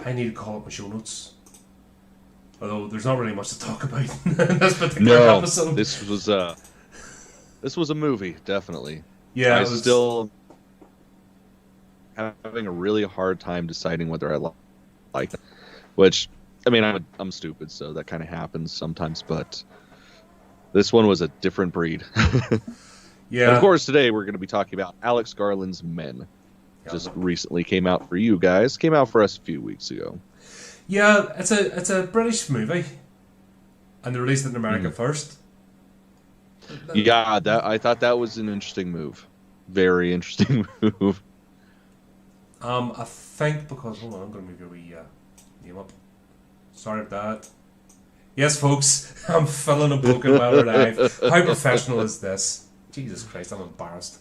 I need to call up my show notes. Although there's not really much to talk about in this particular episode. This was a movie, definitely. Yeah, I'm still having a really hard time deciding whether I like it. Which, I mean, I'm stupid, so that kind of happens sometimes. But this one was a different breed. Yeah. And of course, today we're going to be talking about Alex Garland's Men. Just recently came out for you guys. Came out for us a few weeks ago. Yeah, it's a British movie, and they released it in America first. Yeah, I thought that was an interesting move. Very interesting move. I think because hold on, I'm going to move your wee name up. Sorry about that. Yes, folks, I'm filling a book in my life. How professional is this? Jesus Christ, I'm embarrassed.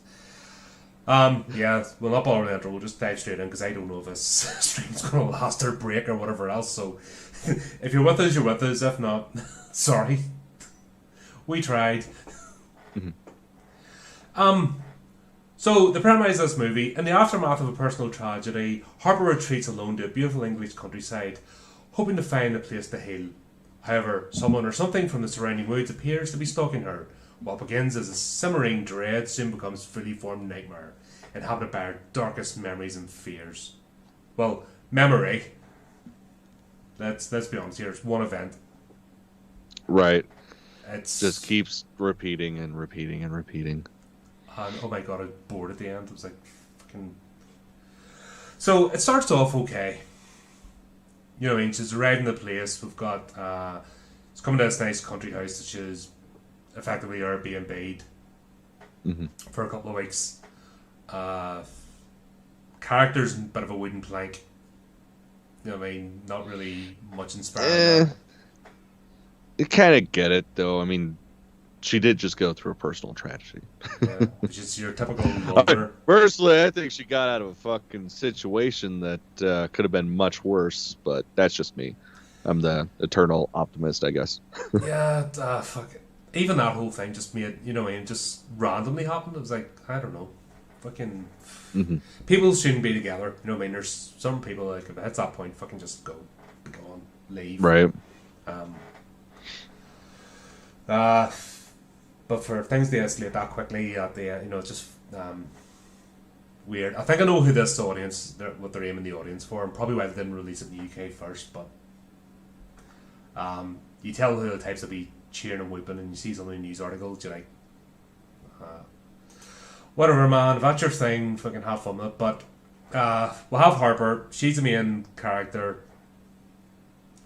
Yeah, we'll not bother with the intro, we'll just dive straight in because I don't know if this stream's going to last or break or whatever else, so if you're with us, you're with us. If not, sorry. We tried. So, the premise of this movie: in the aftermath of a personal tragedy, Harper retreats alone to a beautiful English countryside, hoping to find a place to heal. However, someone or something from the surrounding woods appears to be stalking her. What begins as a simmering dread soon becomes a fully formed nightmare, inhabited by her darkest memories and fears. Well, memory. Let's be honest here. It's one event. Right. It's just keeps repeating and repeating and repeating. And oh my god, I was bored at the end. It was like fucking. So it starts off okay. You know what I mean? She's arrived in the place. We've got it's coming to this nice country house that she's effectively Airbnb'd for a couple of weeks. Characters in a bit of a wooden plank. You know what I mean? Not really much inspiring. You kind of get it, though. I mean, she did just go through a personal tragedy. Yeah, which is your typical lover. Personally, I think she got out of a fucking situation that could have been much worse, but that's just me. I'm the eternal optimist, I guess. Yeah, fuck it. Even that whole thing just made, you know, and just randomly happened. It was like, I don't know, fucking people shouldn't be together. You know what I mean? There's some people like if it hits that point, fucking just go, be gone, leave. Right. But for things to escalate that quickly at the you know, it's just weird. I think I know who this audience, what they're aiming the audience for, and probably why they didn't release it in the UK first. But you tell who the types will be cheering and whooping, and you see some of the news articles, you're like, whatever, man. If that's your thing, fucking have fun with it. But we'll have Harper. She's the main character.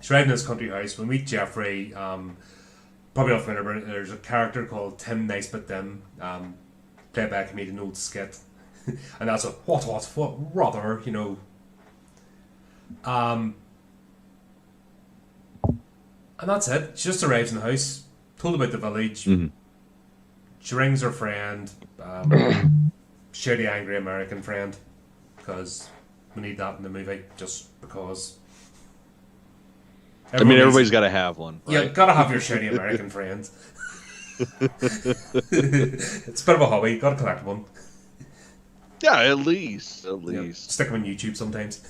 She's riding this country house. We meet Jeffrey. Probably not familiar, but there's a character called Tim Nice But Dim, played by a comedian Old Skit. And that's a what, rather, you know. And that's it. She just arrives in the house, told about the village. She rings her friend, shitty, angry American friend, because we need that in the movie, just because. Everybody's got to have one. Right? Yeah, gotta have your shitty American friends. It's a bit of a hobby. Gotta collect one. Yeah, at least. Yeah, stick them on YouTube sometimes.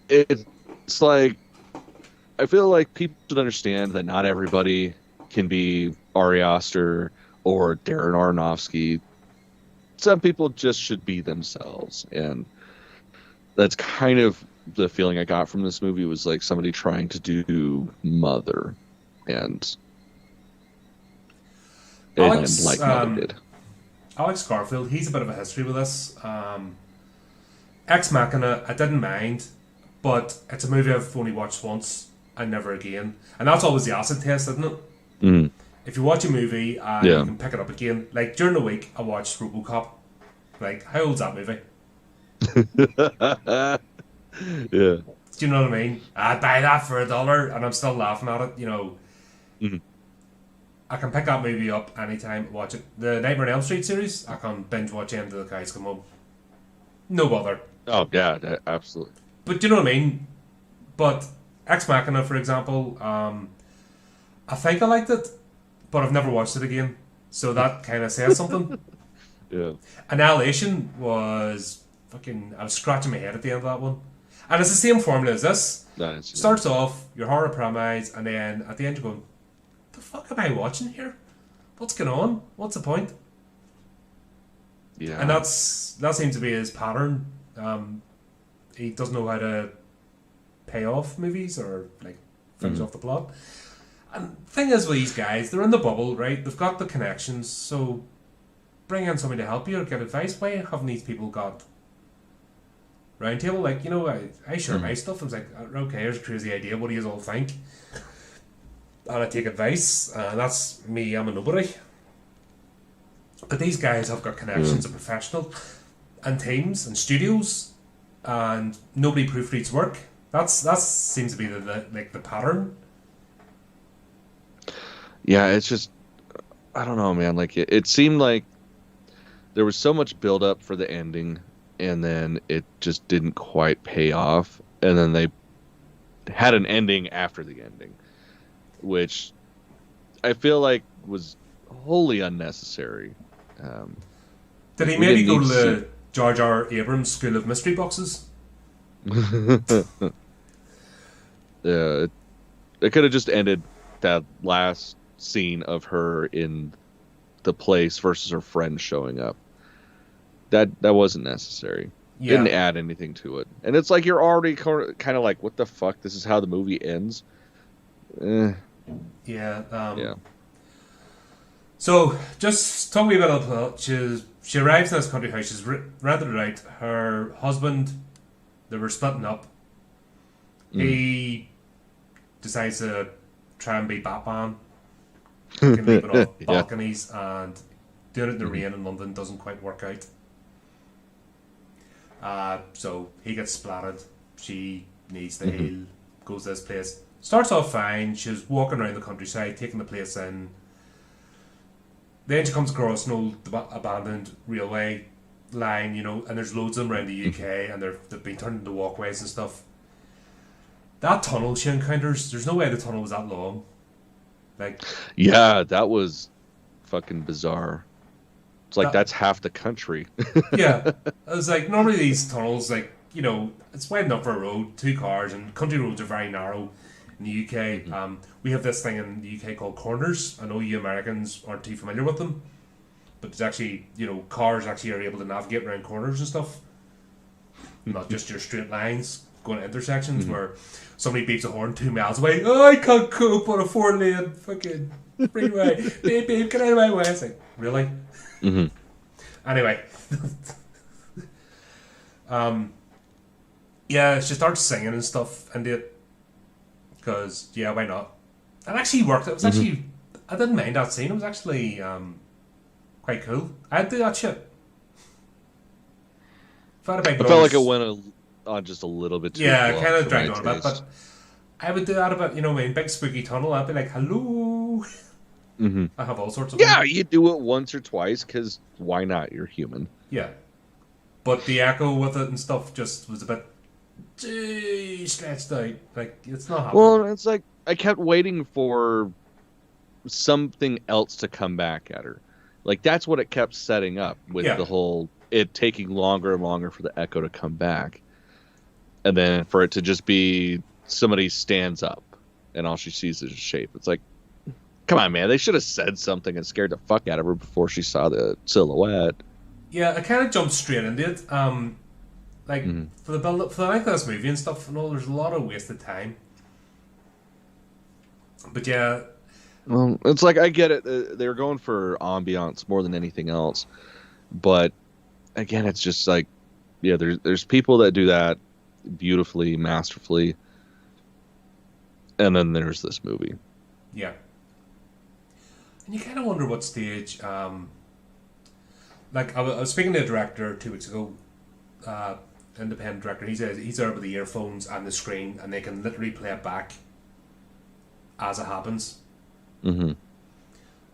It's like, I feel like people should understand that not everybody can be Ari Aster or Darren Aronofsky. Some people just should be themselves, and that's kind of the feeling I got from this movie. Was like somebody trying to do Mother, and Alex, like Mother did. Alex Garfield, he's a bit of a history with this. Ex Machina, I didn't mind, but it's a movie I've only watched once and never again. And that's always the acid test, isn't it? If you watch a movie and you can pick it up again, like during the week I watched RoboCop. Like, how old's that movie? Yeah. Do you know what I mean? I'd buy that for $1 and I'm still laughing at it, you know. I can pick that movie up anytime, watch it. The Nightmare on Elm Street series, I can binge watch it until the guys come home. No bother. Oh, yeah, absolutely. But do you know what I mean? But Ex Machina, for example, I think I liked it, but I've never watched it again. So that kind of says something. Yeah. Annihilation was I was scratching my head at the end of that one. And it's the same formula as this. Starts off, your horror premise, and then at the end you're going, the fuck am I watching here? What's going on? What's the point? Yeah. And that seems to be his pattern. He doesn't know how to pay off movies or like finish off the plot. And the thing is with these guys, they're in the bubble, right? They've got the connections, so bring in somebody to help you or get advice. Why haven't these people got round table? Like, you know, I share my stuff. I was like, okay, here's a crazy idea. What do you all think? And I take advice, and that's me. I'm a nobody. But these guys have got connections and professional and teams and studios, and nobody proofreads work. That seems to be the pattern. Yeah, it's just, I don't know, man. Like it seemed like there was so much build up for the ending, and then it just didn't quite pay off, and then they had an ending after the ending, which I feel like was wholly unnecessary. Did he maybe go to the Jar Jar Abrams School of Mystery Boxes? Yeah, it could have just ended that last scene of her in the place versus her friend showing up. That wasn't necessary. Yeah. Didn't add anything to it. And it's like you're already kind of like, what the fuck? This is how the movie ends? Yeah. Yeah. So, just talk to me about the plot. She arrives in this country house. She's rented it out. Her husband, they were splitting up. He decides to try and be Batman. Leaping off balconies and doing it in the rain in London doesn't quite work out. So he gets splattered. She needs to heal. Goes to this place. Starts off fine. She's walking around the countryside, taking the place in. Then she comes across an old abandoned railway line, you know, and there's loads of them around the UK, and they've been turned into walkways and stuff. That tunnel she encounters, there's no way the tunnel was that long. Like, yeah, that was fucking bizarre. It's like that's half the country. Yeah, I was like, normally these tunnels, like, you know, it's wide enough for a road, 2 cars, and country roads are very narrow. In the UK, we have this thing in the UK called corners. I know you Americans aren't too familiar with them, but it's actually, you know, cars actually are able to navigate around corners and stuff, not just your straight lines going to intersections where somebody beeps a horn 2 miles away. Oh, I can't cope on a 4-lane fucking freeway. Beep, get out of my way. It's like, really? Anyway, yeah, she starts singing and stuff, and it. Because, yeah, why not? It actually worked. It was actually... I didn't mind that scene. It was actually quite cool. I'd do that shit. I felt like it went on just a little bit too long. Yeah, kind of dragged on a bit, but I would do that about, you know, my big spooky tunnel. I'd be like, hello. I have all sorts of... Yeah, you do it once or twice, because why not? You're human. Yeah. But the echo with it and stuff just was a bit... stretched out. Like, it's not happening. Well, it's like I kept waiting for something else to come back at her. Like, that's what it kept setting up with the whole it taking longer and longer for the echo to come back, and then for it to just be somebody stands up and all she sees is a shape. It's like, come on, man, they should have said something and scared the fuck out of her before she saw the silhouette. Yeah, I kind of jumped straight into it. Like, for the build-up, for the length of this movie and stuff and all, there's a lot of wasted time. But yeah... Well, it's like, I get it. They were going for ambiance more than anything else. But, again, it's just like, yeah, there's people that do that beautifully, masterfully. And then there's this movie. Yeah. And you kind of wonder what stage... like, I was speaking to a director 2 weeks ago, independent director. He says he's there with the earphones and the screen, and they can literally play it back as it happens. And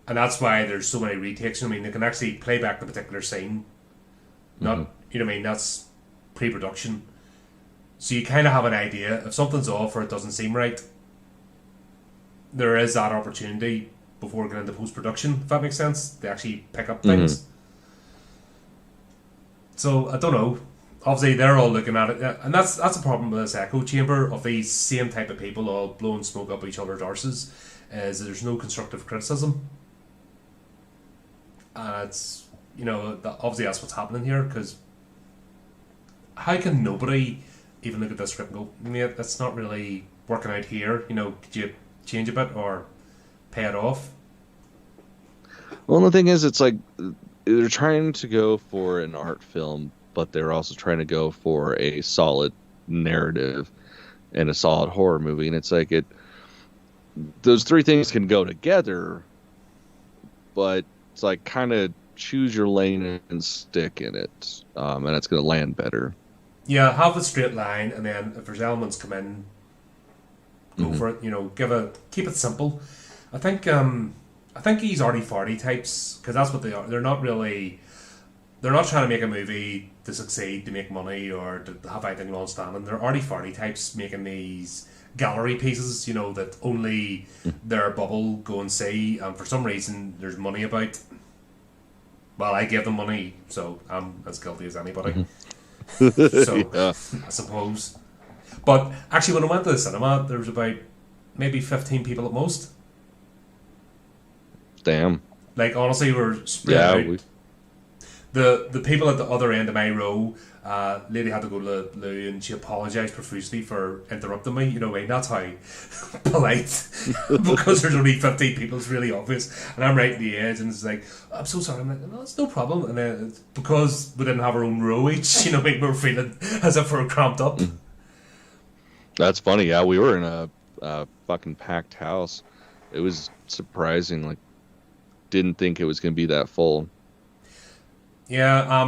that's why there's so many retakes. I mean, they can actually play back the particular scene. Not, you know what I mean? That's pre-production. So you kind of have an idea. If something's off or it doesn't seem right, there is that opportunity before getting into post-production, if that makes sense. They actually pick up things. So, I don't know. obviously they're all looking at it, and that's a problem with this echo chamber of these same type of people all blowing smoke up each other's arses, is that there's no constructive criticism. And it's, obviously that's what's happening here, because how can nobody even look at this script and go, mate, that's not really working out here, could you change a bit or pay it off? Well, the thing is, it's like they're trying to go for an art film, but they're also trying to go for a solid narrative and a solid horror movie, and it's like those three things can go together, but it's like kind of choose your lane and stick in it, and it's going to land better. Yeah, have a straight line, and then if there's elements come in, go for it. Keep it simple. I think these arty-farty types, because that's what they are. They're not trying to make a movie to succeed, to make money, or to have anything long-standing. They're arty-farty types making these gallery pieces, that only their bubble go and see, and for some reason there's money about. Well, I gave them money, so I'm as guilty as anybody. So, yeah. I suppose. But actually, when I went to the cinema, there was about maybe 15 people at most. Damn. Like, honestly, we're spread out. The people at the other end of my row, lady had to go to the loo, and she apologised profusely for interrupting me. That's how polite. Because there's only 15 people, it's really obvious. And I'm right at the edge, and it's like, I'm so sorry. I'm like, no, it's no problem. And then it's because we didn't have our own row each, we were feeling as if we were cramped up. That's funny. Yeah, we were in a fucking packed house. It was surprising. Like, didn't think it was going to be that full. Yeah,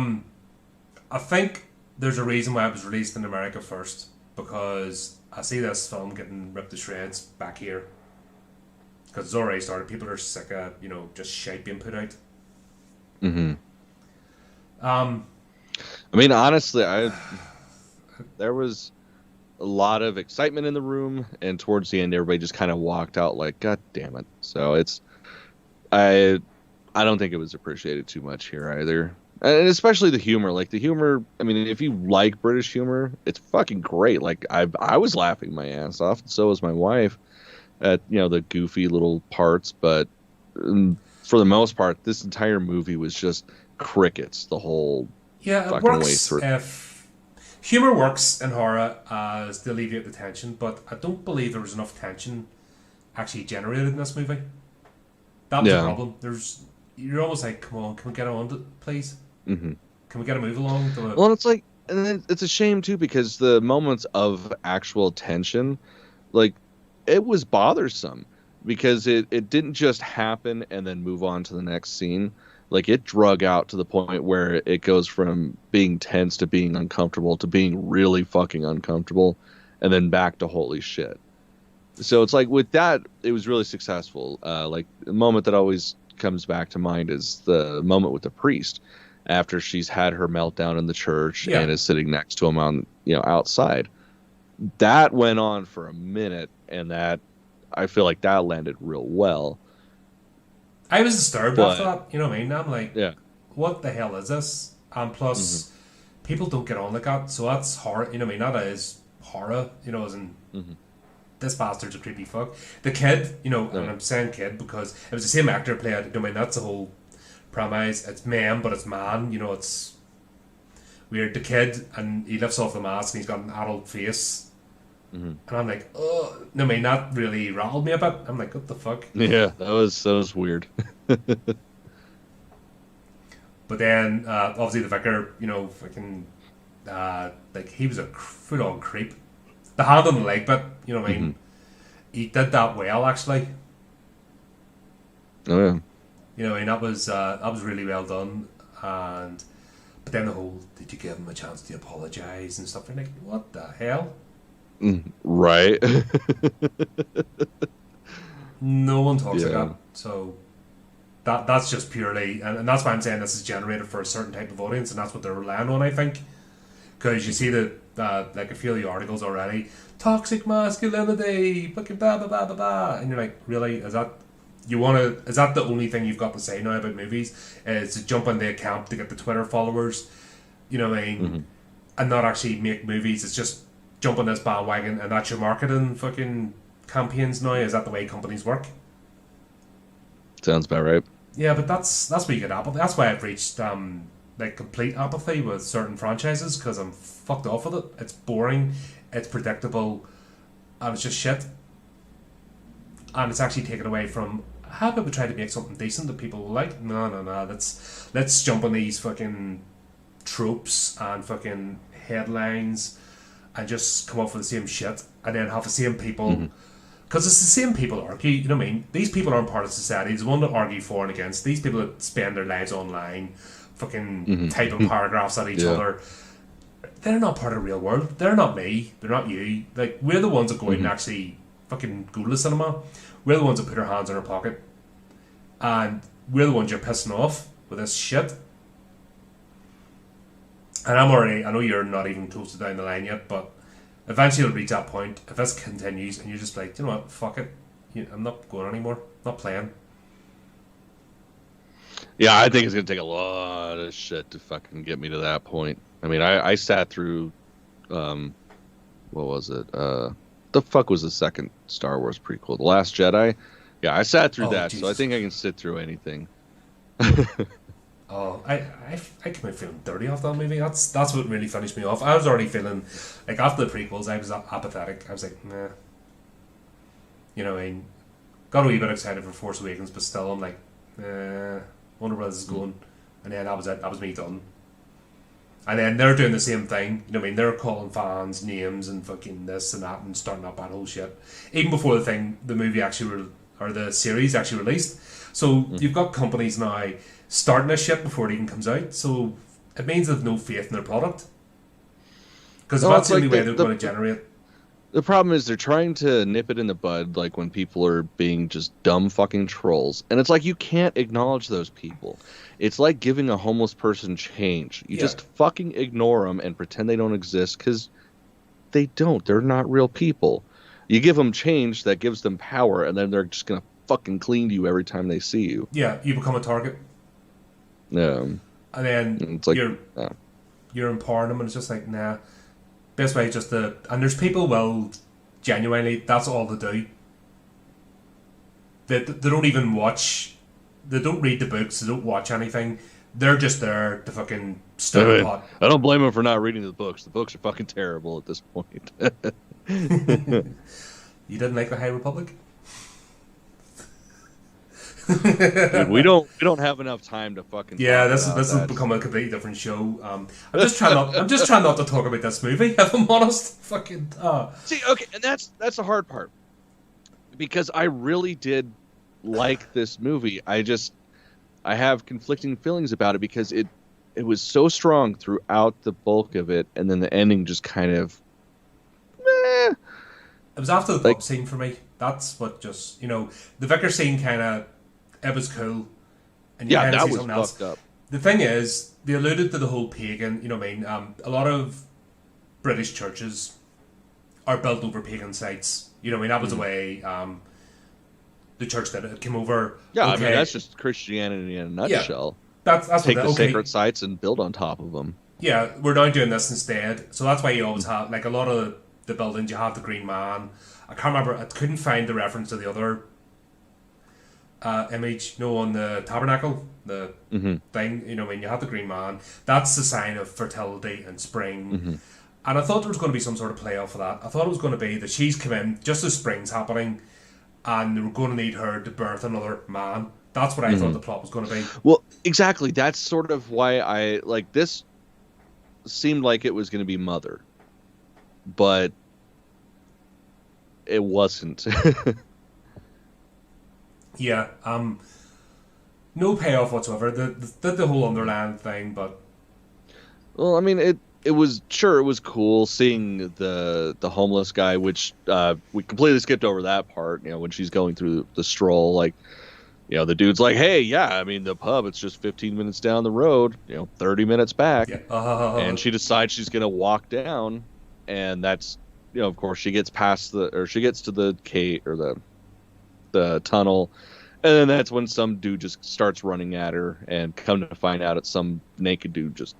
I think there's a reason why it was released in America first, because I see this film getting ripped to shreds back here. Because it's already started. People are sick of, just shite being put out. Mm-hmm. I mean, honestly, there was a lot of excitement in the room, and towards the end, everybody just kind of walked out like, God damn it. So I don't think it was appreciated too much here either. And especially the humor. Like, the humor, I mean, if you like British humor, it's fucking great. Like, I was laughing my ass off, and so was my wife at, the goofy little parts. But for the most part, this entire movie was just crickets the whole fucking way through. If humor works in horror as to alleviate the tension, but I don't believe there was enough tension actually generated in this movie. That was the problem. You're almost like, come on, can we get on to it, please? Mm-hmm. Can we get a move along? Well, it's like, and then it's a shame too, because the moments of actual tension, like, it was bothersome, because it didn't just happen and then move on to the next scene. Like, it drug out to the point where it goes from being tense to being uncomfortable to being really fucking uncomfortable, and then back to holy shit. So it's like, with that, it was really successful. Like, the moment that always comes back to mind is the moment with the priest after she's had her meltdown in the church and is sitting next to him on, outside. That went on for a minute, and that, I feel like that landed real well. I was disturbed after that, you know what I mean? I'm like, what the hell is this? And plus, people don't get on like that, so that's horror, you know what I mean? That is horror, as in, this bastard's a creepy fuck. The kid, and I'm saying kid because it was the same actor played, I mean, that's the whole premise. It's man, but it's man, it's weird. The kid, and he lifts off the mask, and he's got an adult face. And I'm like, oh, I mean, that really rattled me a bit. I'm like, what the fuck? Yeah, that was weird. But then, obviously, the vicar, fucking, like, he was a full-on creep. The hand on the leg bit, you know what I mean? He did that well, actually. Oh, yeah. You know, and that was really well done. But then the whole, did you give him a chance to apologise and stuff? And like, what the hell? Right. No one talks like that. So that's just purely, and that's why I'm saying this is generated for a certain type of audience, and that's what they're relying on, I think. Because you see like a few of the articles already, toxic masculinity, fucking blah blah blah blah blah, and you're like, really? Is that the only thing you've got to say now about movies? Is to jump on the account to get the Twitter followers? You know what I mean? and not actually make movies. It's just jump on this bandwagon, and that's your marketing fucking campaigns now. Is that the way companies work? Sounds about right. Yeah, but that's where you get apathy. That's why I've reached like complete apathy with certain franchises, because I'm fucked off with it. It's boring, it's predictable, and it's just shit. And it's actually taken away from how about we try to make something decent that people will like? No. Let's jump on these fucking tropes and fucking headlines and just come up with the same shit, and then have the same people. Because it's the same people argue, you know what I mean? These people aren't part of society. There's one that argue for and against. These people that spend their lives online, fucking typing paragraphs at each other. They're not part of the real world. They're not me. They're not you. Like, we're the ones that go out and actually fucking go to the cinema. We're the ones that put our hands in our pocket. And we're the ones you're pissing off with this shit. And I know you're not even close to down the line yet, but eventually it'll reach that point. If this continues and you're just like, you know what, fuck it. I'm not going anymore. Not playing. Yeah, I think it's going to take a lot of shit to fucking get me to that point. I mean, I sat through, what was it? The fuck was the second Star Wars prequel? The Last Jedi? Yeah, I sat through that, Jesus. So I think I can sit through anything. Oh, I came out feeling dirty off that movie. That's what really finished me off. I was already feeling, like, after the prequels, I was apathetic. I was like, nah. You know, I got a wee bit excited for Force Awakens, but still, I'm like, wonder where this is going. And then that was it. That was me done. And then they're doing the same thing. You know what I mean? They're calling fans names and fucking this and that and starting up that whole shit. Even before the movie actually, or the series actually released. So you've got companies now starting this shit before it even comes out. So it means they've no faith in their product. Because that's the only way they're going to generate. The problem is they're trying to nip it in the bud, like when people are being just dumb fucking trolls. And it's like, you can't acknowledge those people. It's like giving a homeless person change. You just fucking ignore them and pretend they don't exist, because they don't. They're not real people. You give them change that gives them power, and then they're just going to fucking clean to you every time they see you. Yeah, you become a target. Yeah. And then it's like, you're empowering them, and it's just like, nah. Best way just to... And there's people, well, genuinely, that's all they do. They don't even watch... They don't read the books, they don't watch anything. They're just there to fucking stir the pot. I don't blame them for not reading the books. The books are fucking terrible at this point. You didn't like the High Republic? Dude, we don't have enough time to fucking. Yeah, this has become a completely different show. I'm just trying not to talk about this movie. If I'm honest, fucking. See, okay, and that's the hard part, because I really did like this movie. I have conflicting feelings about it, because it was so strong throughout the bulk of it, and then the ending just kind of. It was after the pub scene for me. That's what just, the vicar scene kind of. It was cool. And you that was something else. Fucked up. The thing is, they alluded to the whole pagan, you know what I mean? A lot of British churches are built over pagan sites. You know what I mean? That was the way the church that it came over. Yeah, I mean, that's just Christianity in a nutshell. Yeah, that's take the sacred sites and build on top of them. Yeah, we're now doing this instead. So that's why you always have, like, a lot of the buildings, you have the Green Man. I can't remember, I couldn't find the reference to the other image, on the tabernacle, the thing, when you have the Green Man, that's the sign of fertility and spring. And I thought there was going to be some sort of play off of that. I thought it was going to be that she's come in just as spring's happening, and they were going to need her to birth another man. That's what I thought the plot was going to be. Well, exactly. That's sort of why I like this. Seemed like it was going to be Mother, but it wasn't. Yeah, no payoff whatsoever. The whole Underland thing, but well, I mean, it was cool seeing the homeless guy, which we completely skipped over that part. When she's going through the stroll, like, the dude's like, hey, yeah, I mean, the pub, it's just 15 minutes down the road, 30 minutes back, and she decides she's gonna walk down, and that's, of course, she gets to the cave or the tunnel, and then that's when some dude just starts running at her, and come to find out it's some naked dude just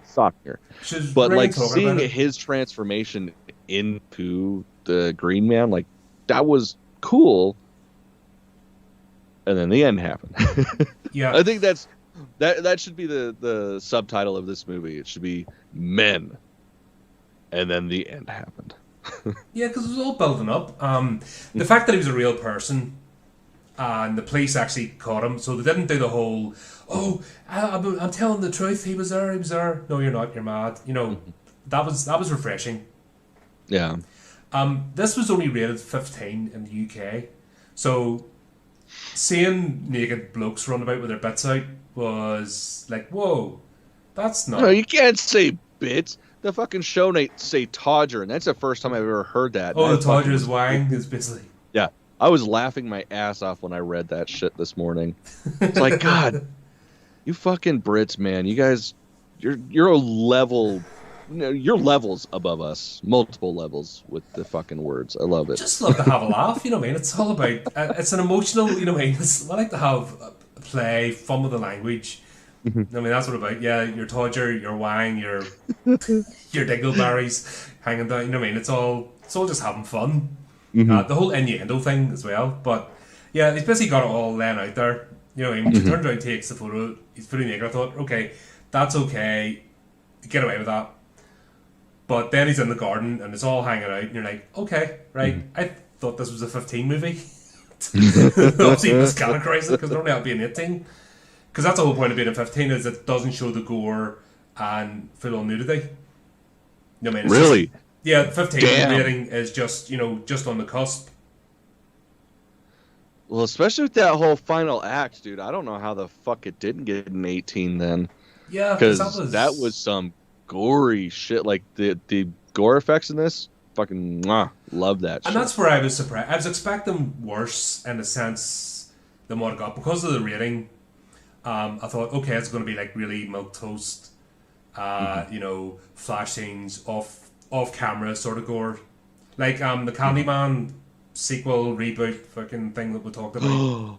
softer. She's But really like talking seeing about it. his transformation into the Green Man, like that was cool. And then the end happened. Yeah. I think that should be the subtitle of this movie. It should be Men, and then the end happened. Yeah, because it was all building up. The fact that he was a real person, and the police actually caught him, so they didn't do the whole, "Oh, I'm telling the truth. He was there. He was there." No, you're not. You're mad. You know, that was refreshing. Yeah. This was only rated 15 in the UK, so seeing naked blokes run about with their bits out was like, whoa, that's not. No, you can't say bits. The fucking show say Todger, and that's the first time I've ever heard that. Oh, that the Todger's wang is basically. Yeah, I was laughing my ass off when I read that shit this morning. It's like, God, you fucking Brits, man. You guys, you're a level. You're levels above us, multiple levels with the fucking words. I love it. Just love to have a laugh, you know what I mean? It's all about, it's an emotional, you know what I mean? I like to have a play, fun with the language. I mean, that's what about, yeah, your Todger, your Wang, your Dingleberries hanging down, you know what I mean? It's all just having fun. The whole innuendo thing as well. But yeah, he's basically got it all laying out there. You know what I mean? She turns around, takes the photo, he's fully naked. I thought, okay, that's okay, get away with that. But then he's in the garden and it's all hanging out, and you're like, okay, right. I thought this was a 15 movie. Obviously, it was categorized because it only had to be an 18. Because that's the whole point of being a 15 is it doesn't show the gore and full-on nudity. You know what I mean? Really? Just, yeah, 15 Damn. rating is just, just on the cusp. Well, especially with that whole final act, dude. I don't know how the fuck it didn't get an 18 then. Yeah, because that was some gory shit. Like the gore effects in this, fucking love that shit. And that's where I was surprised. I was expecting worse in a sense than what I got because of the rating. I thought, okay, it's going to be like really milquetoast, flash scenes off camera sort of gore, like the Candyman sequel reboot fucking thing that we talked about.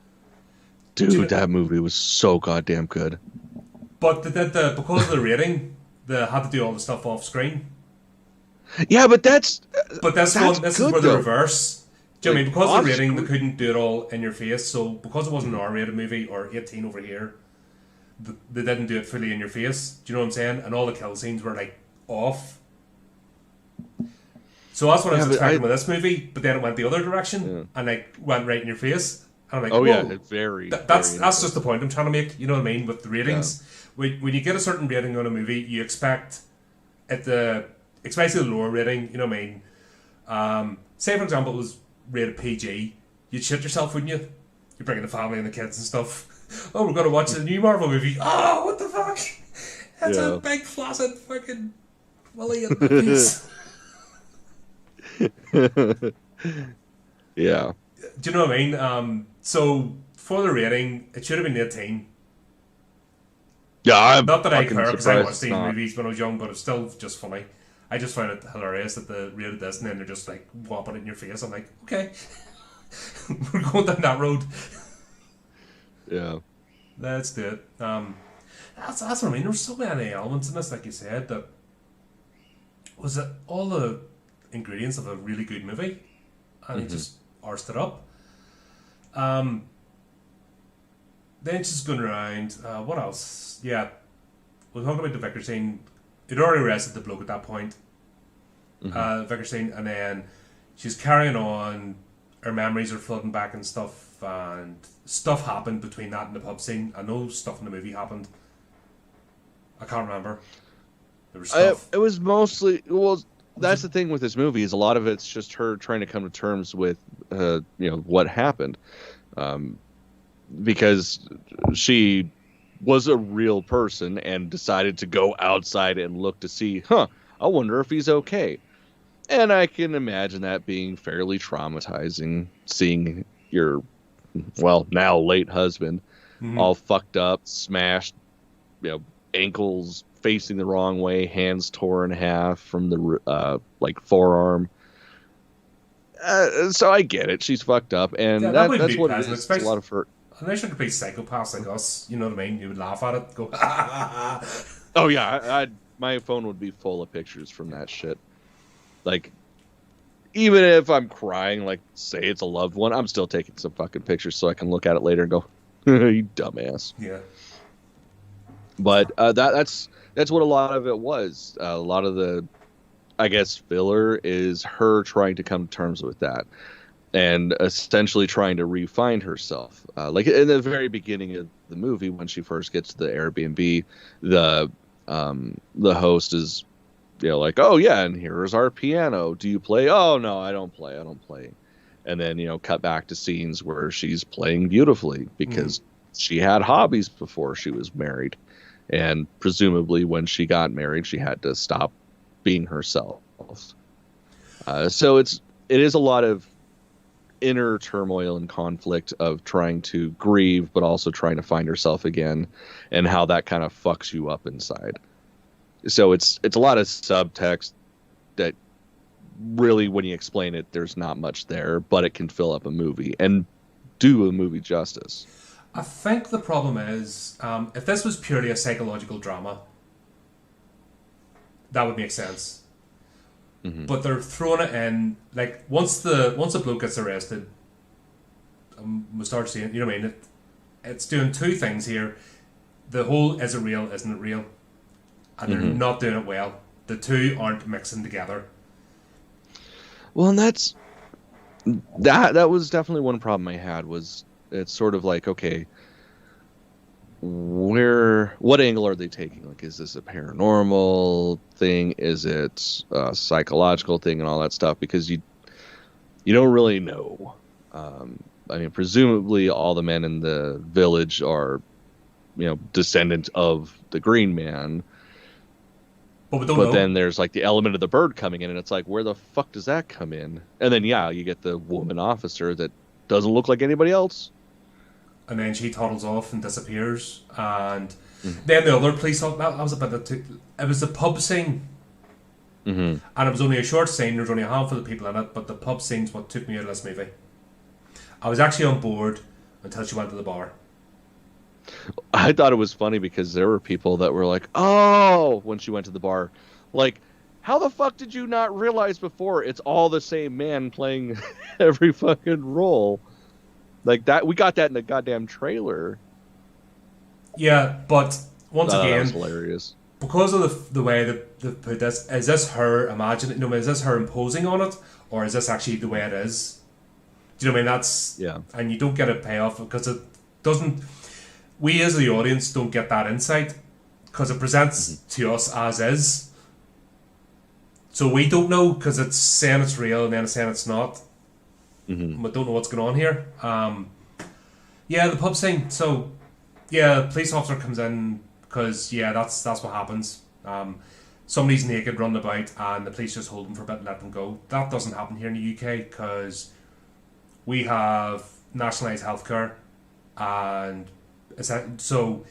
Dude, that movie was so goddamn good. But because of the rating, they had to do all the stuff off screen. Yeah, but this is where the reverse. Do you know what I mean? Because of the rating, they couldn't do it all in your face. So because it wasn't an R-rated movie or 18 over here, they didn't do it fully in your face. Do you know what I'm saying? And all the kill scenes were like off. So that's what I was expecting with this movie. But then it went the other direction and like went right in your face. And I'm like, oh whoa. yeah, it's very. That's just the point I'm trying to make. You know what I mean? With the ratings, when you get a certain rating on a movie, you expect especially the lower rating. You know what I mean? Say for example, it was rated PG. You'd shit yourself, wouldn't you? You're bringing the family and the kids and stuff. Oh, we're gonna watch the new Marvel movie. Oh, what the fuck? That's a big flaccid fucking willy in the face. Yeah. Do you know what I mean? So for the rating, it should have been 18. Yeah, not that I care because I watched these movies when I was young, but it's still just funny. I just find it hilarious that they rated this and then they're just like whopping it in your face. I'm like, okay, we're going down that road. Yeah, let's do it. That's what I mean. There's so many elements in this, like you said, that was it all the ingredients of a really good movie, and he just arsed it up. Then she's going around. What else? Yeah, we'll talk about the vicar scene. He'd already arrested the bloke at that point. Vicar scene, and then she's carrying on. Her memories are flooding back and stuff, and stuff happened between that and the pub scene. I know stuff in the movie happened. I can't remember. There was stuff. It was mostly that's the thing with this movie is a lot of it's just her trying to come to terms with what happened, because she was a real person and decided to go outside and look to see, I wonder if he's okay. And I can imagine that being fairly traumatizing, seeing your, now late husband all fucked up, smashed, ankles facing the wrong way, hands torn in half from the forearm. So I get it. She's fucked up, and that's what it is. It's a lot of hurt. Unless you're complete psychopaths like us, you know what I mean? You would laugh at it, go, oh yeah, my phone would be full of pictures from that shit. Like, even if I'm crying, like, say it's a loved one, I'm still taking some fucking pictures so I can look at it later and go, you dumbass. Yeah. But that's what a lot of it was. A lot of the, I guess, filler is her trying to come to terms with that and essentially trying to refine herself. Like in the very beginning of the movie, when she first gets to the Airbnb, the host is, like, oh yeah, and here's our piano. Do you play? Oh no, I don't play. And then, cut back to scenes where she's playing beautifully because she had hobbies before she was married. And presumably when she got married, she had to stop being herself. So it is a lot of inner turmoil and conflict of trying to grieve, but also trying to find herself again, and how that kind of fucks you up inside. So it's a lot of subtext that really, when you explain it, there's not much there, but it can fill up a movie and do a movie justice. I think the problem is, if this was purely a psychological drama, that would make sense. Mm-hmm. But they're throwing it in, like, once the bloke gets arrested, we start seeing, you know what I mean? It's doing two things here. The whole, is it real, isn't it real? And they're not doing it well. The two aren't mixing together. Well, and that was definitely one problem I had, was it's sort of like, okay, what angle are they taking? Like, is this a paranormal thing? Is it a psychological thing and all that stuff? Because you don't really know. I mean, presumably all the men in the village are, descendants of the Green Man. But we don't know. Then there's like the element of the bird coming in, and it's like, where the fuck does that come in? And then, you get the woman officer that doesn't look like anybody else. And then she toddles off and disappears. And then the other police officer, that was it was the pub scene. And it was only a short scene, there was only a handful of people in it, but the pub scene's what took me out of this movie. I was actually on board until she went to the bar. I thought it was funny because there were people that were like, oh, when she went to the bar. Like, how the fuck did you not realize before it's all the same man playing every fucking role? Like that, we got that in the goddamn trailer. Yeah, but once again, that was hilarious. Because of the way that they put this, is this her imagining? Is this her imposing on it, or is this actually the way it is? Do you know what I mean? That's and you don't get a payoff because it doesn't. We as the audience don't get that insight because it presents to us as is. So we don't know because it's saying it's real and then it's saying it's not. We don't know what's going on here. The pub scene. So, the police officer comes in because, that's what happens. Somebody's naked running about and the police just hold them for a bit and let them go. That doesn't happen here in the UK because we have nationalised healthcare, and so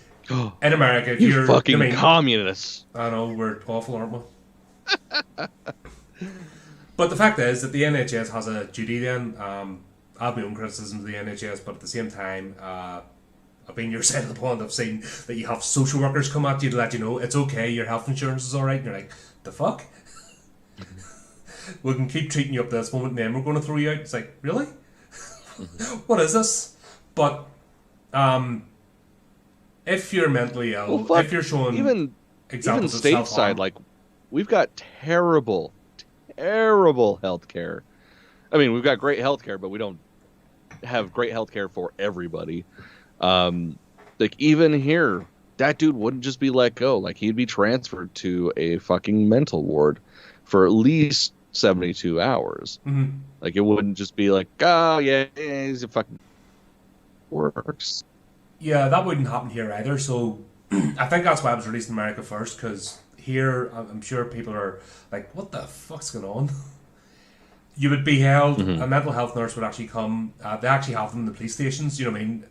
in America, if you're fucking communists. I know, we're awful, aren't we? But the fact is that the NHS has a duty then. I have my own criticisms of the NHS, but at the same time, I've been your side of the pond. I've seen that you have social workers come at you to let you know it's okay, your health insurance is alright, and you're like, the fuck? We can keep treating you up to this moment and then we're going to throw you out. It's like, really? What is this? But if you're mentally ill, if you're showing even examples of stateside, self-harm, like, we've got terrible healthcare. I mean, we've got great healthcare, but we don't have great healthcare for everybody. Like, even here, that dude wouldn't just be let go. Like, he'd be transferred to a fucking mental ward for at least 72 hours. Like, it wouldn't just be like, oh yeah, he's a fucking works. Yeah, that wouldn't happen here either. So I think that's why it was released in America first, because here I'm sure people are like, what the fuck's going on? You would be held, a mental health nurse would actually come, they actually have them in the police stations, you know what I mean?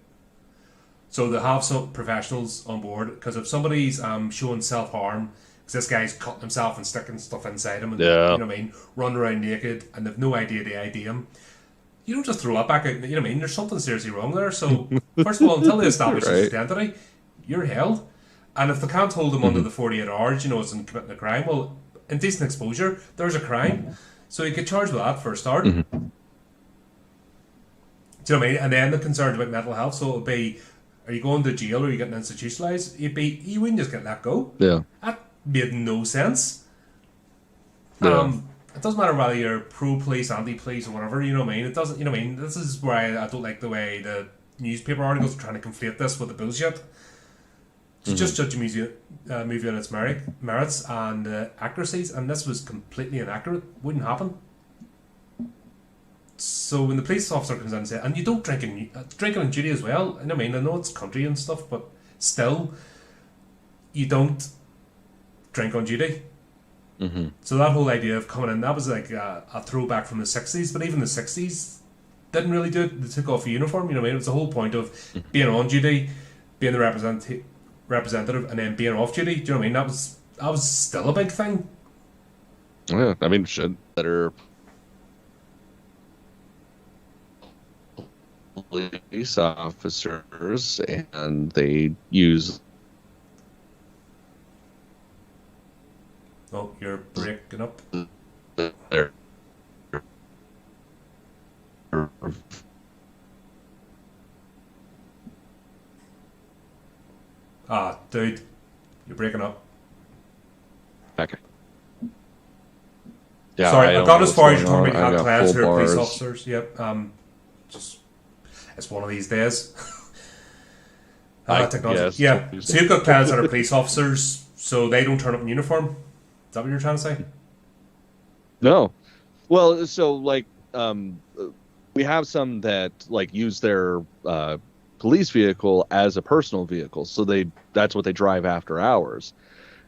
So they have some professionals on board, because if somebody's showing self-harm, because this guy's cutting himself and sticking stuff inside him, and you know what I mean, running around naked, and they've no idea the ID him, you don't just throw it back out, you know what I mean? There's something seriously wrong there. So, first of all, until they establish his identity, you're held. And if they can't hold them under the 48 hours, it's in committing a crime. Well, indecent exposure, there's a crime. So you get charged with that for a start. Do you know what I mean? And then the concerns about mental health. So it would be, are you going to jail or are you getting institutionalised? You wouldn't just get let go. Yeah. That made no sense. Yeah. It doesn't matter whether you're pro-police, anti-police, or whatever, you know what I mean? It doesn't, you know what I mean? This is where I don't like the way the newspaper articles are trying to conflate this with the bullshit. So just judge a movie on its merits and accuracies, and this was completely inaccurate. Wouldn't happen. So when the police officer comes in and says, and you don't drinking on duty as well. I mean, I know it's country and stuff, but still, you don't drink on duty. So that whole idea of coming in, that was like a throwback from the 60s, but even the 60s didn't really do it. They took off a uniform, you know what I mean? It was the whole point of being on duty, being the representative, and then being off duty. Do you know what I mean? That was still a big thing. Yeah, I mean, should better police officers, and they use. Oh, you're breaking up. Their Dude, you're breaking up. Okay. Yeah, sorry, I got as far as you told me I had got clients full who are police bars. officers. Yep. Just it's one of these days. Technology. Yes. Yeah. So you've got clients that are police officers, so they don't turn up in uniform. Is that what you're trying to say? No. Well, so like we have some that like use their police vehicle as a personal vehicle, so that's what they drive after hours.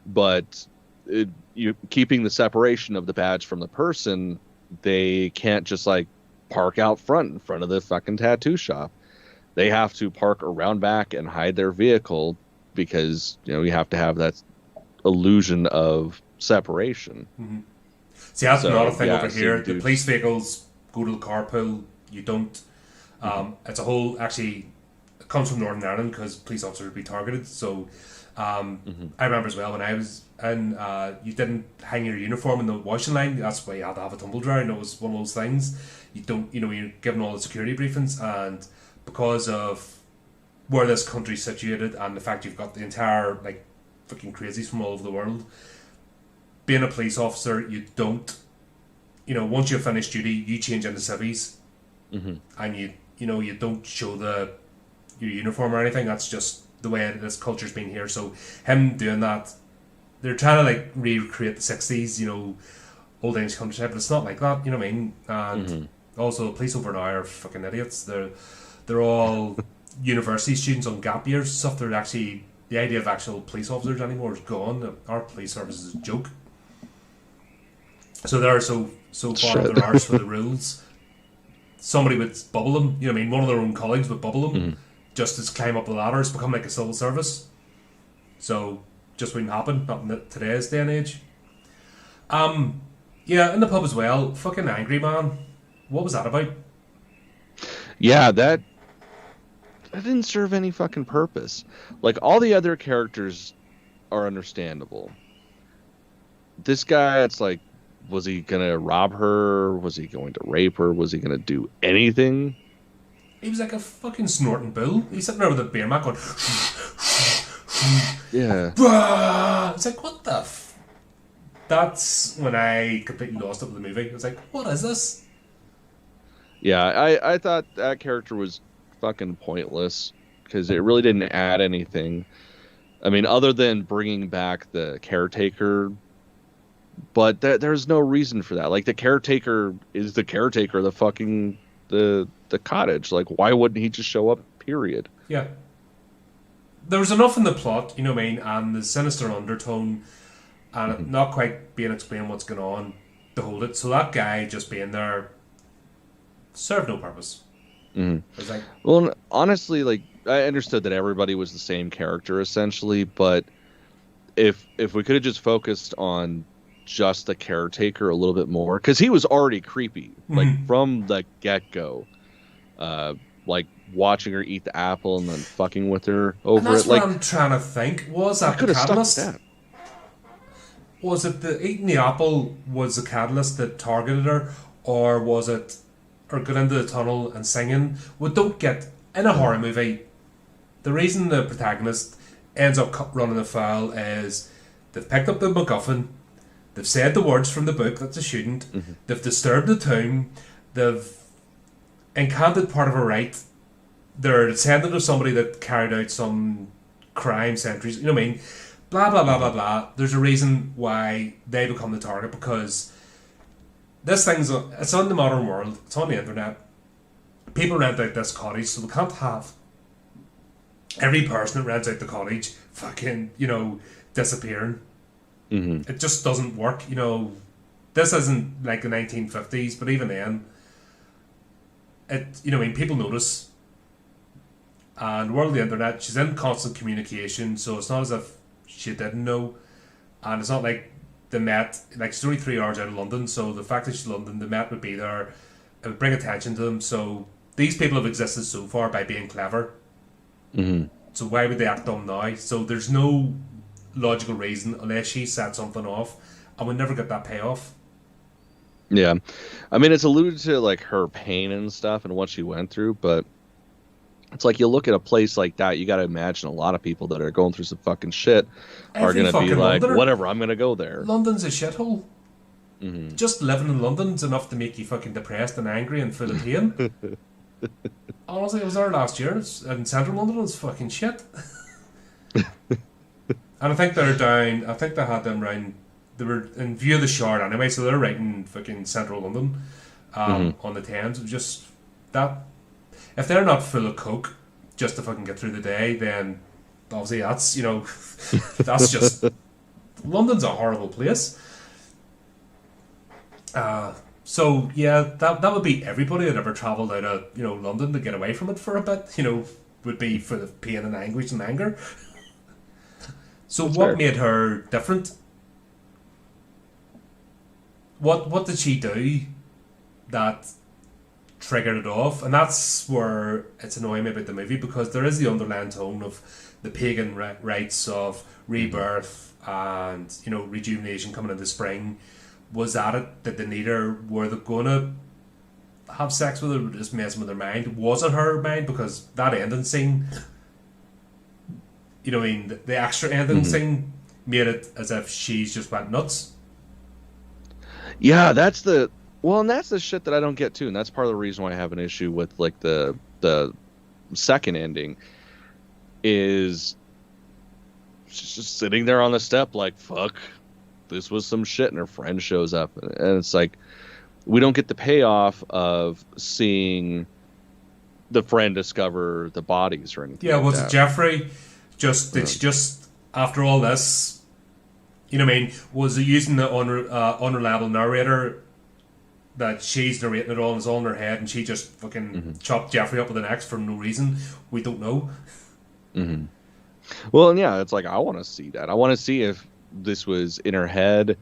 But you keeping the separation of the badge from the person, they can't just like park out front in front of the fucking tattoo shop. They have to park around back and hide their vehicle because you have to have that illusion of separation. See, that's not a thing yeah, over so here. The police vehicles go to the carpool. You don't. It's a whole. Actually, it comes from Northern Ireland because police officers would be targeted. So I remember as well when I was in, you didn't hang your uniform in the washing line. That's why you had to have a tumble dryer. And it was one of those things. You don't. You're given all the security briefings, and because of where this country's situated and the fact you've got the entire like fucking crazies from all over the world. Being a police officer, you don't, once you finish duty, you change into civvies, and you don't show your uniform or anything. That's just the way this culture's been here. So him doing that, they're trying to like recreate the 60s, old English countryside, but it's not like that. You know what I mean? And also, police over now are fucking idiots. They're all university students on gap years and stuff. They're actually the idea of actual police officers anymore is gone. Our police service is a joke. So they're so far up their arse for the rules. Somebody would bubble them, you know what I mean? One of their own colleagues would bubble them just as climb up the ladder. It's become like a civil service. So just wouldn't happen, not in today's day and age. Yeah, in the pub as well, fucking Angry Man. What was that about? Yeah, that didn't serve any fucking purpose. Like, all the other characters are understandable. This guy, it's like, was he gonna rob her? Was he going to rape her? Was he gonna do anything? He was like a fucking snorting bull. He's sitting there with a beer mat going... Yeah. It's like, what the That's when I completely lost it with the movie. I was like, what is this? Yeah, I thought that character was fucking pointless because it really didn't add anything. I mean, other than bringing back the caretaker, but there's no reason for that. Like, the caretaker is the caretaker of the fucking the cottage. Like, why wouldn't he just show up? Period. Yeah. There was enough in the plot, you know what I mean, and the sinister undertone, and it not quite being explained what's going on to hold it. So that guy just being there served no purpose. It's like, well, honestly, like, I understood that everybody was the same character essentially, but if we could have just focused on just the caretaker a little bit more, because he was already creepy, like from the get-go. Like, watching her eat the apple and then fucking with her And over that's it. what Like, I'm trying to think. Was I that could the have stuck with catalyst? that. Was it the eating the apple was the catalyst that targeted her, or was it her going into the tunnel and singing? We don't get in a horror movie. The reason the protagonist ends up running afoul is they've picked up the MacGuffin, they've said the words from the book that they shouldn't, they've disturbed the tomb, they've incanted part of a rite, they're descendant of somebody that carried out some crime centuries. You know what I mean? Blah blah blah blah blah. There's a reason why they become the target, because this it's on the modern world. It's on the internet. People rent out this cottage, so they can't have every person that rents out the cottage fucking disappearing. It just doesn't work. This isn't like the 1950s, but even then, people notice. And the world of the internet, she's in constant communication, so it's not as if she didn't know. And it's not like they met, like she's only 3 hours out of London, so the fact that she's in London, the Met would be there, it would bring attention to them. So these people have existed so far by being clever. So why would they act dumb now? So there's no logical reason unless she set something off, and we never get that payoff. Yeah. I mean, it's alluded to like her pain and stuff and what she went through, but it's like you look at a place like that, you got to imagine a lot of people that are going through some fucking shit are going to be like, Londoner, whatever, I'm going to go there. London's a shithole. Just living in London's enough to make you fucking depressed and angry and full of pain. Honestly, I was there last year in central London. It was fucking shit. And I think they had them round. They were in view of the Shard anyway, so they're right in fucking central London, on the Thames. It was just that. If they're not full of coke just to fucking get through the day, then obviously that's that's just London's a horrible place. So yeah, that would be everybody that ever travelled out of London to get away from it for a bit. Would be for the pain and anguish and anger. So that's what made her different? What did she do that triggered it off? And that's where it's annoying me about the movie, because there is the underlying tone of the pagan rites of rebirth and rejuvenation coming into spring. Was that it? Did they need her? Were they gonna have sex with her, just messing with her mind? Was it her mind? Because that ending scene, the extra ending scene made it as if she's just went nuts. Yeah, that's the shit that I don't get too, and that's part of the reason why I have an issue with like the second ending. Is she's just sitting there on the step like, fuck, this was some shit, and her friend shows up, and it's like we don't get the payoff of seeing the friend discover the bodies or anything. Yeah, was it Jeffrey? Did she just, after all this, was it using the unreliable narrator that she's narrating it all and it's all in her head, and she just fucking chopped Jeffrey up with an axe for no reason? We don't know. Well, and yeah, it's like I want to see that. I want to see if this was in her head,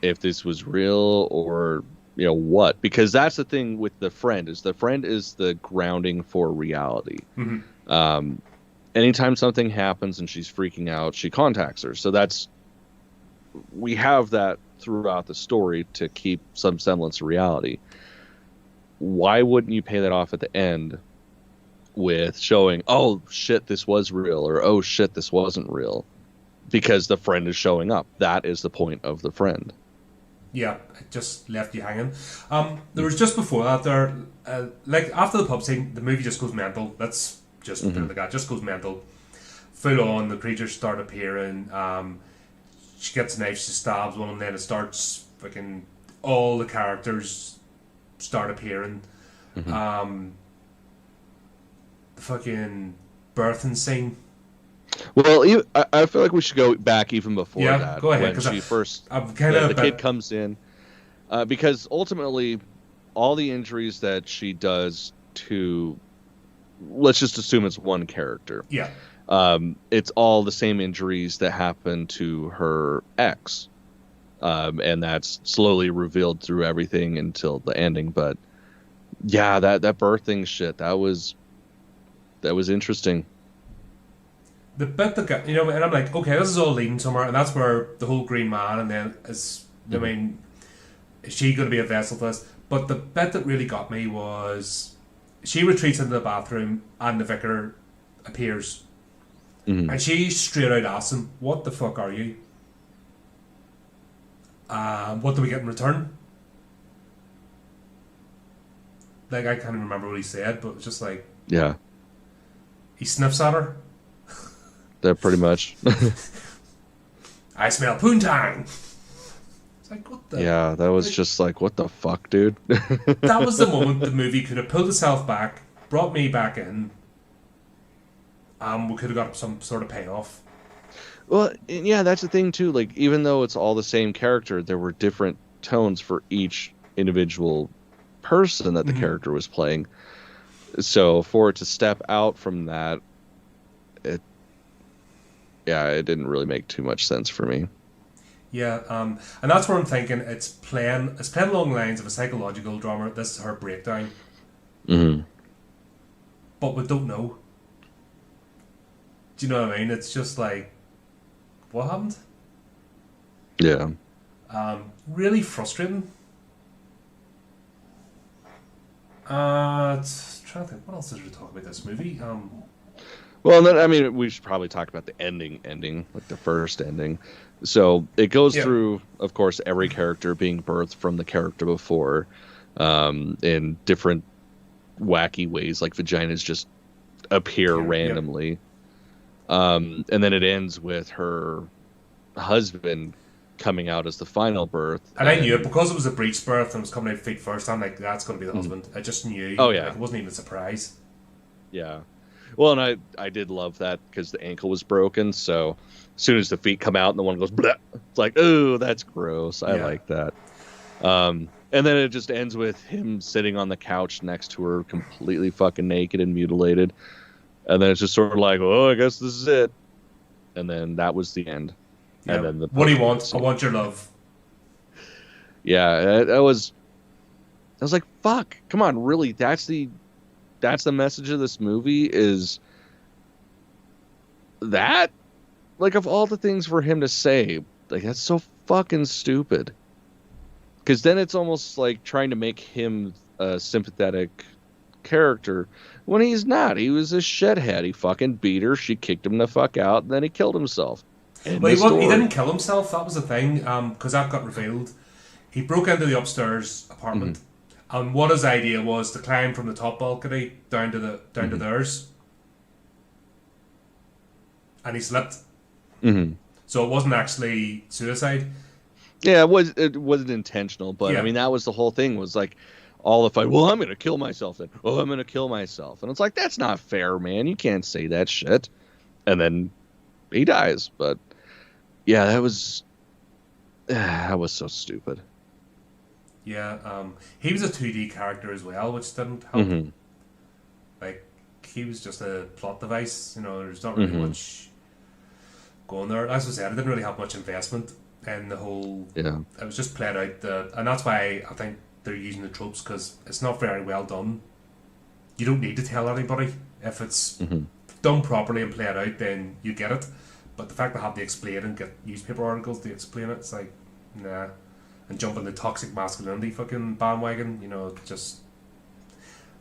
if this was real, or what, because that's the thing with the friend is the grounding for reality. Anytime something happens and she's freaking out, she contacts her. So we have that throughout the story to keep some semblance of reality. Why wouldn't you pay that off at the end with showing, oh shit, this was real, or oh shit, this wasn't real, because the friend is showing up? That is the point of the friend. Yeah, it just left you hanging. There was just before that there, like after the pub scene, the movie just goes mental. That's just the guy just goes mental, full on. The creatures start appearing. She gets a knife, she stabs one, and then it starts fucking. All the characters start appearing. The fucking birthing scene. Well, I feel like we should go back even before that. Yeah, go ahead. When she first, the kid comes in, because ultimately, all the injuries that she does to, let's just assume it's one character. Yeah. It's all the same injuries that happen to her ex, and that's slowly revealed through everything until the ending. But yeah, that birthing shit, that was that was interesting. The bit that got, and I'm like, okay, this is all leading somewhere, and that's where the whole Green Man, and then is she going to be a vessel for this? But the bit that really got me was she retreats into the bathroom, and the vicar appears, and she straight out asks him, "What the fuck are you? What do we get in return?" Like, I can't even remember what he said, but it was just like, yeah, he sniffs at her. That pretty much. I smell poontang. It's like, what the? Yeah, that was just like, what the fuck, dude? That was the moment the movie could have pulled itself back, brought me back in, we could have got some sort of payoff. Well, yeah, that's the thing too. Like, even though it's all the same character, there were different tones for each individual person that the character was playing. So for it to step out from that, it didn't really make too much sense for me. Yeah, and that's where I'm thinking it's playing along the lines of a psychological drama. This is her breakdown, but we don't know. Do you know what I mean? It's just like, what happened? Yeah. Really frustrating. Trying to think, what else did we talk about this movie? Well, then, I mean, we should probably talk about the ending, like the first ending. So it goes through, of course, every character being birthed from the character before, in different wacky ways, like vaginas just appear randomly. And then it ends with her husband coming out as the final birth. And I knew it because it was a breech birth and it was coming out feet first. I'm like, that's going to be the husband. I just knew. Oh, yeah. Like, it wasn't even a surprise. Yeah. Well, and I did love that because the ankle was broken. So as soon as the feet come out and the one goes, bleh, it's like, oh, that's gross. I like that. And then it just ends with him sitting on the couch next to her, completely fucking naked and mutilated. And then it's just sort of like, oh, I guess this is it. And then that was the end. Yeah. And then What do you want? I want your love. Yeah, I was like, fuck, come on, really? That's the message of this movie, is that? Like, of all the things for him to say, like, that's so fucking stupid. Because then it's almost like trying to make him a sympathetic character when he's not. He was a shithead. He fucking beat her. She kicked him the fuck out, and then he killed himself. Well, he didn't kill himself. That was the thing, because that got revealed. He broke into the upstairs apartment, and what his idea was to climb from the top balcony down to theirs, and he slipped. So it wasn't actually suicide. Yeah, it wasn't intentional, but I mean, that was the whole thing, was like all the fight. Well, I'm gonna kill myself then. Oh, I'm gonna kill myself, and it's like, that's not fair, man. You can't say that shit. And then he dies. But yeah, that was so stupid. Yeah, he was a 2D character as well, which didn't help. Like, he was just a plot device. There's not really much going there. As I said, it didn't really have much investment in the whole. Yeah, it was just played out, and that's why I think they're using the tropes, because it's not very well done. You don't need to tell anybody. If it's done properly and played out, then you get it. But the fact they have to explain and get newspaper articles to explain it, it's like, nah. And jump on the toxic masculinity fucking bandwagon, just,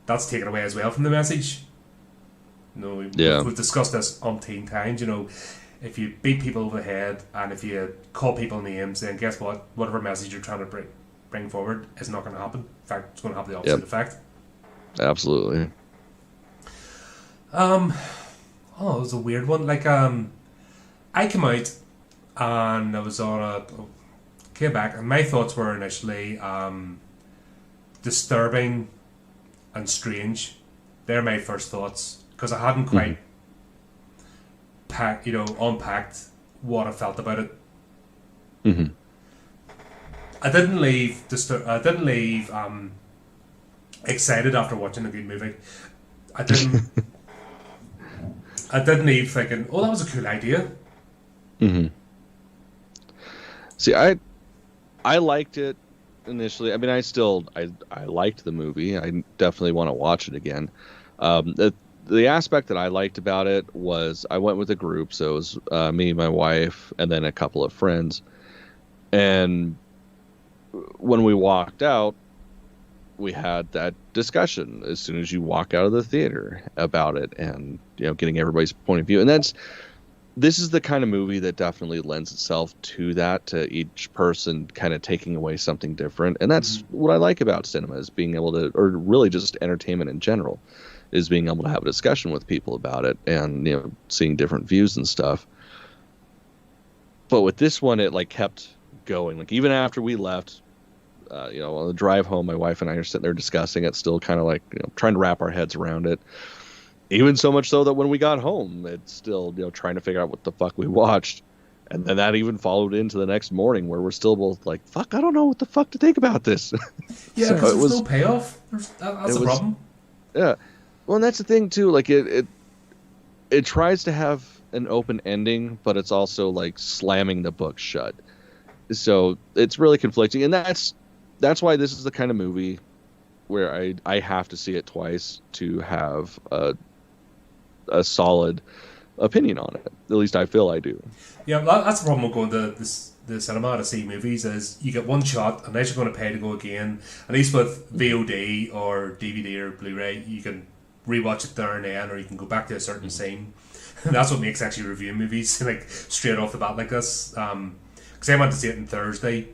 that's taken away as well from the message. We've discussed this umpteen times. If you beat people over the head and if you call people names, then guess what? Whatever message you're trying to bring forward is not going to happen. In fact, it's going to have the opposite effect. Absolutely. It was a weird one. Like, I came out and I was came back, and my thoughts were initially disturbing and strange. They're my first thoughts, because I hadn't quite unpacked what I felt about it. I didn't leave excited after watching a good movie. I didn't leave thinking, oh, that was a cool idea. See, I liked it initially. I mean, I liked the movie. I definitely want to watch it again. the aspect that I liked about it was I went with a group, so it was me, my wife, and then a couple of friends. And when we walked out, we had that discussion as soon as you walk out of the theater about it, and getting everybody's point of view. And this is the kind of movie that definitely lends itself to that, to each person kind of taking away something different. And that's what I like about cinema, is being able to, or really just entertainment in general, is being able to have a discussion with people about it and seeing different views and stuff. But with this one, it like kept going. Like even after we left, on the drive home, my wife and I are sitting there discussing it, still kind of like trying to wrap our heads around it. Even so much so that when we got home, it's still trying to figure out what the fuck we watched. And then that even followed into the next morning, where we're still both like, fuck, I don't know what the fuck to think about this. Yeah, because so there's no payoff. That's the problem. Yeah. Well, and that's the thing too. Like it tries to have an open ending, but it's also like slamming the book shut. So it's really conflicting, and that's why this is the kind of movie where I have to see it twice to have a solid opinion on it. At least I feel I do. Yeah, that's the problem with going to the cinema to see movies, is you get one shot, unless you're going to pay to go again. At least with VOD or DVD or Blu-ray, you can rewatch it there and then, or you can go back to a certain scene. And that's what makes actually reviewing movies like straight off the bat like this. Because I went to see it on Thursday,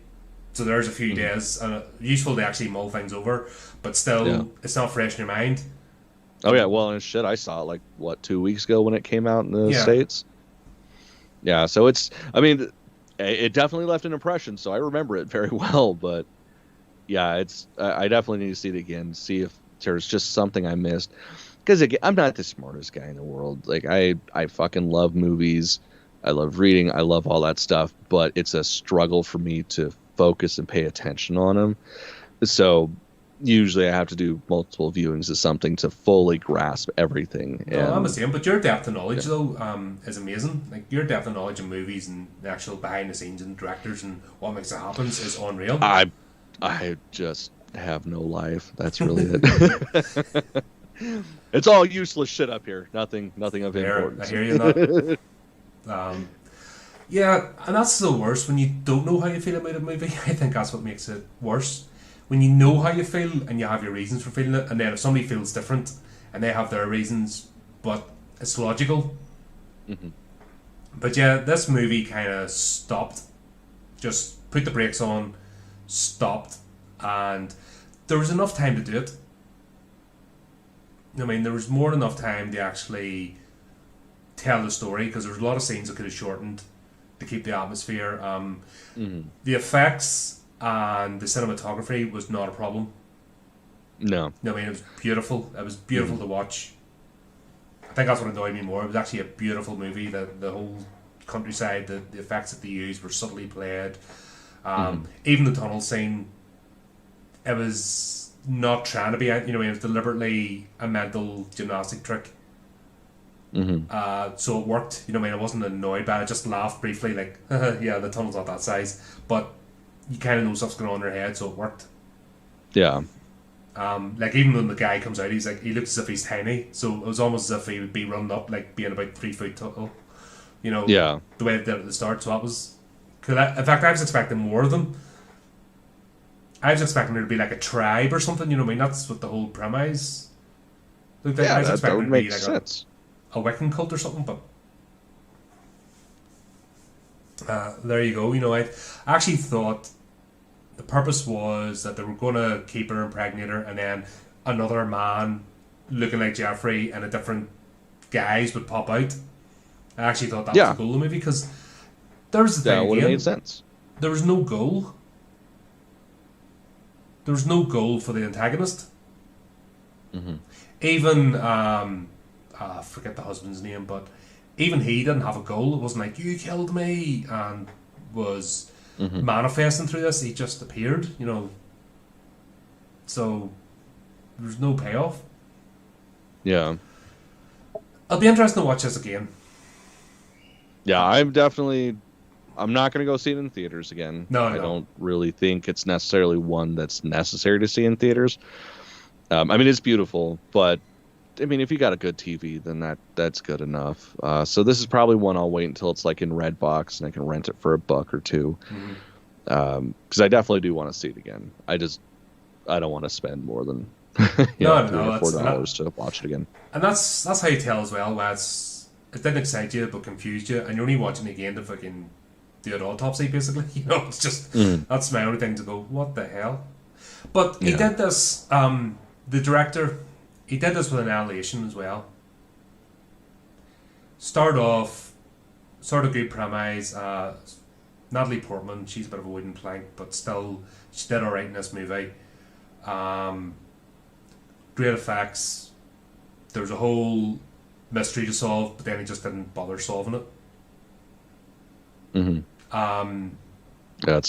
so there's a few days, and useful to actually mull things over, but still, it's not fresh in your mind. Oh yeah, well, and shit, I saw it like 2 weeks ago when it came out in the States. Yeah, so it definitely left an impression, so I remember it very well. But yeah, I definitely need to see it again, see if there's just something I missed. Because again, I'm not the smartest guy in the world. Like I fucking love movies, I love reading, I love all that stuff, but it's a struggle for me to focus and pay attention on them. So usually I have to do multiple viewings of something to fully grasp everything. No, I'm the same, but your depth of knowledge though is amazing. Like your depth of knowledge of movies and the actual behind the scenes and directors and what makes it happen is unreal. I just have no life. That's really it. It's all useless shit up here. Nothing of importance. I hear you on that. Yeah, and that's the worst when you don't know how you feel about a movie. I think that's what makes it worse. When you know how you feel and you have your reasons for feeling it, and then if somebody feels different and they have their reasons, but it's logical. Mm-hmm. But yeah, this movie kind of stopped. Just put the brakes on, stopped, and there was enough time to do it. I mean, there was more than enough time to actually tell the story, because there was a lot of scenes that could have shortened to keep the atmosphere. The effects and the cinematography was not a problem. No. I mean, it was beautiful. It was beautiful to watch. I think that's what annoyed me more. It was actually a beautiful movie. The whole countryside, the effects that they used were subtly played. Even the tunnel scene, it was not trying to be, it was deliberately a mental gymnastic trick. So it worked. I wasn't annoyed by it. I just laughed briefly, like, yeah, the tunnel's not that size, but you kind of know stuff's going on in their head, so it worked. Yeah. Like even when the guy comes out, he looks as if he's tiny, so it was almost as if he would be run up, like being about 3 foot tall. Yeah. The way they did it at the start. So that was. In fact, I was expecting more of them. I was expecting there to be like a tribe or something. That's what the whole premise. I was expecting that would make like sense. A Wiccan cult or something, but there you go. I actually thought the purpose was that they were going to keep her, impregnate her, and then another man looking like Jeffrey and a different guise would pop out. I actually thought that was the goal of the movie, because there's the thing. That would have made sense. There was no goal. There was no goal for the antagonist. Even I forget the husband's name, but even he didn't have a goal. It wasn't like, you killed me, and was manifesting through this. He just appeared, so there's no payoff. Yeah. It'll be interesting to watch this again. Yeah, I'm not going to go see it in theaters again. No. I don't really think it's necessarily one that's necessary to see in theaters. It's beautiful, but I mean, if you got a good TV, then that's good enough. So this is probably one I'll wait until it's like in Redbox and I can rent it for $1 or $2. Because I definitely do want to see it again. I don't want to spend more than $3 or $4 to watch it again. And that's how you tell as well. Where it didn't excite you but confused you, and you're only watching it again to fucking do an autopsy, basically. You know, it's just that's my only thing to go, what the hell? But he did this. The director, he did this with Annihilation as well. Start off, sort of good premise. Natalie Portman, she's a bit of a wooden plank, but still, she did alright in this movie. Great effects. There was a whole mystery to solve, but then he just didn't bother solving it. Yeah, it's